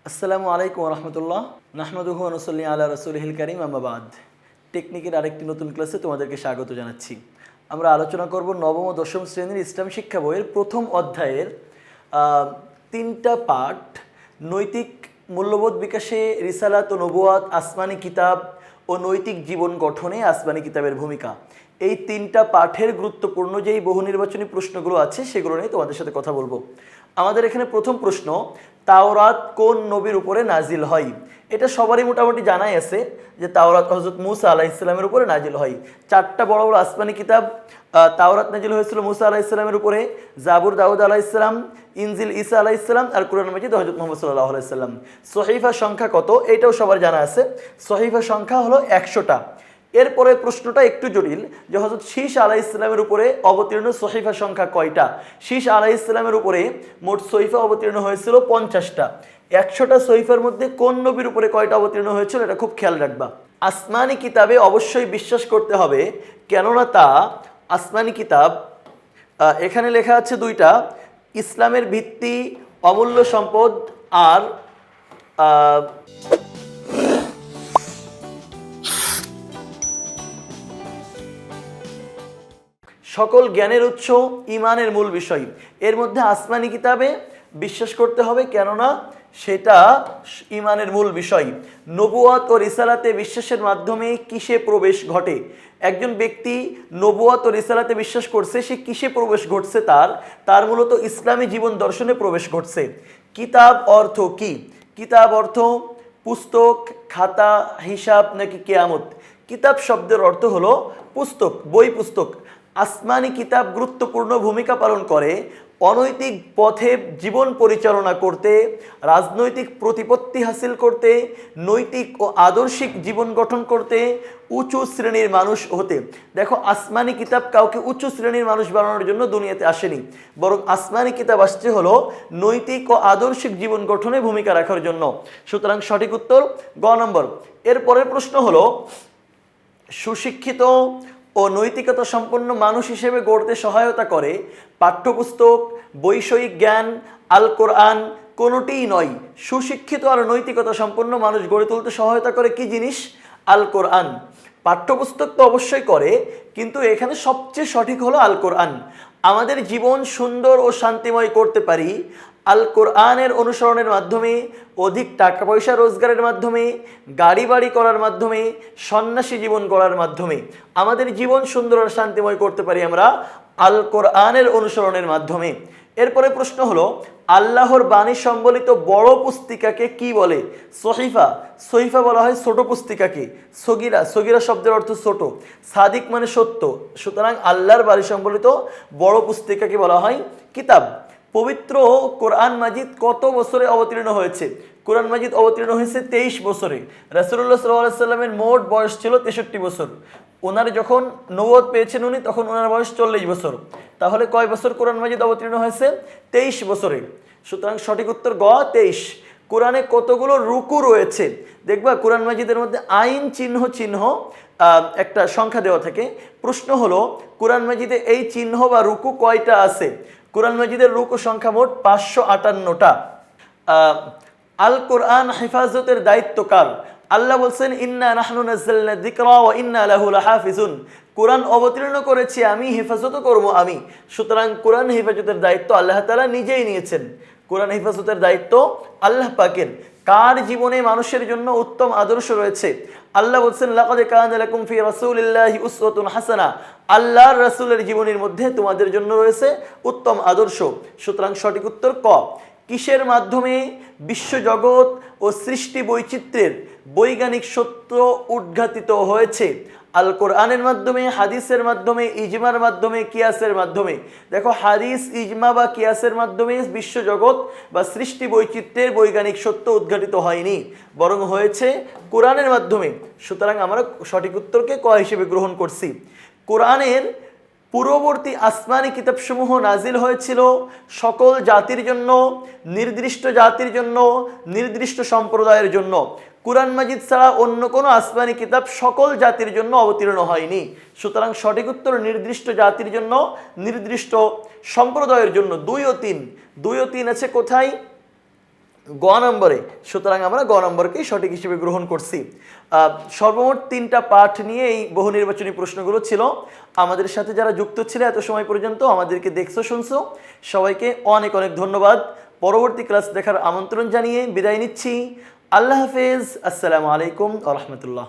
আসসালামু আলাইকুম রহমতুল্লাহ নাহমাদুহু ওয়া নুসাল্লি আলা রাসূলিহিল কারীম আম্মা বাদ। টেকনিকের আরেকটি নতুন ক্লাসে তোমাদেরকে স্বাগত জানাচ্ছি। আমরা আলোচনা করব নবম ও দশম শ্রেণীর ইসলাম শিক্ষা বইয়ের প্রথম অধ্যায়ের তিনটা পাঠ, নৈতিক মূল্যবোধ বিকাশে রিসালাত ও নবুয়াত, আসমানি কিতাব ও নৈতিক জীবন গঠনে আসমানি কিতাবের ভূমিকা। এই তিনটা পাঠের গুরুত্বপূর্ণ যেই বহু নির্বাচনী প্রশ্নগুলো আছে সেগুলো নিয়ে তোমাদের সাথে কথা বলবো। আমাদের এখানে প্রথম প্রশ্ন, তাওরাত কোন নবীর উপরে নাজিল হয়? এটা সবারই মোটামুটি জানাই আছে যে তাওরাত হযরত মুসা আলাইহিস সালামের উপরে নাজিল হয়। চারটা বড় বড় আসমানি কিতাব, তাওরাত নাজিল হয়েছিল মুসা আলাইহিস সালামের উপরে, জাবুর দাউদ আলাইহিস সালাম, ইনজিল ঈসা আলাইহিস সালাম, আর কুরআন মাজিদ হযরত মুহাম্মদ সাল্লাল্লাহু আলাইহি সাল্লাম। সহিফা সংখ্যা কত? এটাও সবার জানা আছে। সহিফা সংখ্যা হলো 100টা। এরপরে প্রশ্নটা একটু জটিল যে হযরত শীস আলাইহিস সালামের উপরে অবতীর্ণ সহিফা সংখ্যা কয়টা? শীস আলাইহিস সালামের উপরে মোট সহিফা অবতীর্ণ হয়েছিল 50টা। 100টা সহিফার মধ্যে কোন নবীর উপরে কয়টা অবতীর্ণ হয়েছিল এটা খুব খেয়াল রাখবা। আসমানি কিতাবে অবশ্যই বিশ্বাস করতে হবে, কেননা তা আসমানি কিতাব। এখানে লেখা আছে দুইটা, ইসলামের ভিত্তি, অমূল্য সম্পদ, আর সকল জ্ঞানের উৎস, ইমানের মূল বিষয়। এর মধ্যে আসমানি কিতাবে বিশ্বাস করতে হবে, কেননা সেটা ইমানের মূল বিষয়। নবুয়াত ও রিসালাতে বিশ্বাসের মাধ্যমে কিসে প্রবেশ ঘটে? একজন ব্যক্তি নবুয়াত ও রিসালাতে বিশ্বাস করছে, সে কিসে প্রবেশ ঘটছে? তার মূলত ইসলামী জীবন দর্শনে প্রবেশ ঘটছে। কিতাব অর্থ কি? কিতাব অর্থ পুস্তক, খাতা, হিসাব নাকি কেয়ামত? কিতাব শব্দের অর্থ হলো পুস্তক, বই, পুস্তক। আসমানি কিতাব গুরুত্বপূর্ণ ভূমিকা পালন করে অনৈতিক পথে জীবন পরিচালনা করতে, রাজনৈতিক প্রতিপত্তি হাসিল করতে, নৈতিক ও আদর্শিক জীবন গঠন করতে, উঁচু শ্রেণীর মানুষ হতে। দেখো, আসমানি কিতাব কাউকে উঁচু শ্রেণীর মানুষ বানানোর জন্য দুনিয়াতে আসেনি, বরং আসমানি কিতাব আসছে হলো নৈতিক ও আদর্শিক জীবন গঠনে ভূমিকা রাখার জন্য। সুতরাং সঠিক উত্তর গ নম্বর। এরপরের প্রশ্ন হলো, সুশিক্ষিত ও নৈতিকতা সম্পন্ন মানুষ হিসেবে গড়তে সহায়তা করে পাঠ্যপুস্তক, বৈষয়িক জ্ঞান, আল কোরআন কোনোটিই নয়। সুশিক্ষিত আর নৈতিকতা সম্পন্ন মানুষ গড়ে তুলতে সহায়তা করে কি জিনিস? আল কোরআন। পাঠ্যপুস্তক তো অবশ্যই করে, কিন্তু এখানে সবচেয়ে সঠিক হলো আল কোরআন। আমাদের জীবন সুন্দর ও শান্তিময় করতে পারি আল কোরআনের অনুসরণের মাধ্যমে, অধিক টাকা পয়সা রোজগারের মাধ্যমে, গাড়ি বাড়ি করার মাধ্যমে, সন্ন্যাসী জীবন গড়ার মাধ্যমে। আমাদের জীবন সুন্দর আর শান্তিময় করতে পারি আমরা আল কোরআনের অনুসরণের মাধ্যমে। এরপরে প্রশ্ন হলো, আল্লাহর বাণী সম্বলিত বড় পুস্তিকাকে কি বলে? সহিফা। সহিফা বলা হয় ছোট পুস্তিকাকে। সগিরা, সগিরা শব্দের অর্থ ছোট। সাদিক মানে সত্য। সুতরাং আল্লাহর বাণী সম্বলিত বড় পুস্তিকাকে বলা হয় কিতাব। পবিত্র কোরআন মাজিদ কত বছরে অবতীর্ণ হয়েছে? কোরআন মাজিদ অবতীর্ণ হয়েছে 23 বছরে। রাসূলুল্লাহ সাল্লাল্লাহু আলাইহি সাল্লামের মোট বয়স ছিল 63 বছর। ওনার যখন নবুয়ত পেয়েছেন উনি, তখন ওনার বয়স 40 বছর। তাহলে কয় বছর কোরআন মাজিদ অবতীর্ণ হয়েছে? 23 বছরে। সুতরাং সঠিক উত্তর গ, 23। কোরআনে কতগুলো রুকু রয়েছে? দেখবা কোরআন মাজিদের মধ্যে আইন চিহ্ন চিহ্ন একটা সংখ্যা দেওয়া থাকে। প্রশ্ন হলো, কোরআন মাজিদে এই চিহ্ন বা রুকু কয়টা আছে? কোরআন মাজিদের রুকু সংখ্যা মোট 558টা। আল কোরআন হেফাজতের দায়িত্ব কার? আল্লাহ বলছেন, ইন্না নাহনু নাযালনা যিকরা ওয়া ইন্না লাহু লাহাফিজুন। কোরআন অবতীর্ণ করেছি আমি, হেফাজতও করব আমি। সুতরাং কোরআন হেফাজতের দায়িত্ব আল্লাহ তাআলা নিজেই নিয়েছেন। কোরআন হেফাজতের দায়িত্ব আল্লাহ পাকের। কার জীবনে মানুষের জন্য উত্তম আদর্শ রয়েছে? আল্লাহ বলছেন, লাকাদ কানা লাকুম ফি রাসূলিল্লাহি উসওয়াতুন হাসানাহ। আল্লাহর রাসূলের জীবনের মধ্যে তোমাদের জন্য রয়েছে উত্তম আদর্শ। সুতরাং সঠিক উত্তর ক। কিসের মাধ্যমে বিশ্বজগৎ ও সৃষ্টি বৈচিত্র্যের বৈজ্ঞানিক সত্য উদ্ঘাটিত হয়েছে? আল কোরআনের মাধ্যমে, হাদিসের মাধ্যমে, ইজমার মাধ্যমে, কিয়াসের মাধ্যমে। দেখো, হাদিস, ইজমা বা কিয়াসের মাধ্যমে বিশ্বজগৎ বা সৃষ্টি বৈচিত্র্যের বৈজ্ঞানিক সত্য উদ্ঘাটিত হয়নি, বরং হয়েছে কোরআনের মাধ্যমে। সুতরাং আমরা সঠিক উত্তরকে ক হিসেবে গ্রহণ করছি। কোরআনের পূর্ববর্তী আসমানি কিতাবসমূহ নাজিল হয়েছিল সকল জাতির জন্য, নির্দিষ্ট জাতির জন্য, নির্দিষ্ট সম্প্রদায়ের জন্য। কোরআন মাজিদ ছাড়া অন্য কোনো আসমানি কিতাব সকল জাতির জন্য অবতীর্ণ হয়নি। সুতরাং সঠিক উত্তর নির্দিষ্ট জাতির জন্য, নির্দিষ্ট সম্প্রদায়ের জন্য। 2 ও 3 আছে কোথায়? গ নম্বরে, সুতরাং আমরা গ নম্বরকেই সঠিক হিসেবে গ্রহণ করছি। সর্বমোট 3টা পাঠ নিয়ে এই বহু নির্বাচনী প্রশ্নগুলো ছিল। আমাদের সাথে যারা যুক্ত ছিল এত সময় পর্যন্ত, আমাদেরকে দেখছো শুনছো, সবাইকে অনেক অনেক ধন্যবাদ। পরবর্তী ক্লাস দেখার আমন্ত্রণ জানিয়ে বিদায় নিচ্ছি। আল্লাহ হাফেজ, আসসালামু আলাইকুম ওয়া রাহমাতুল্লাহ।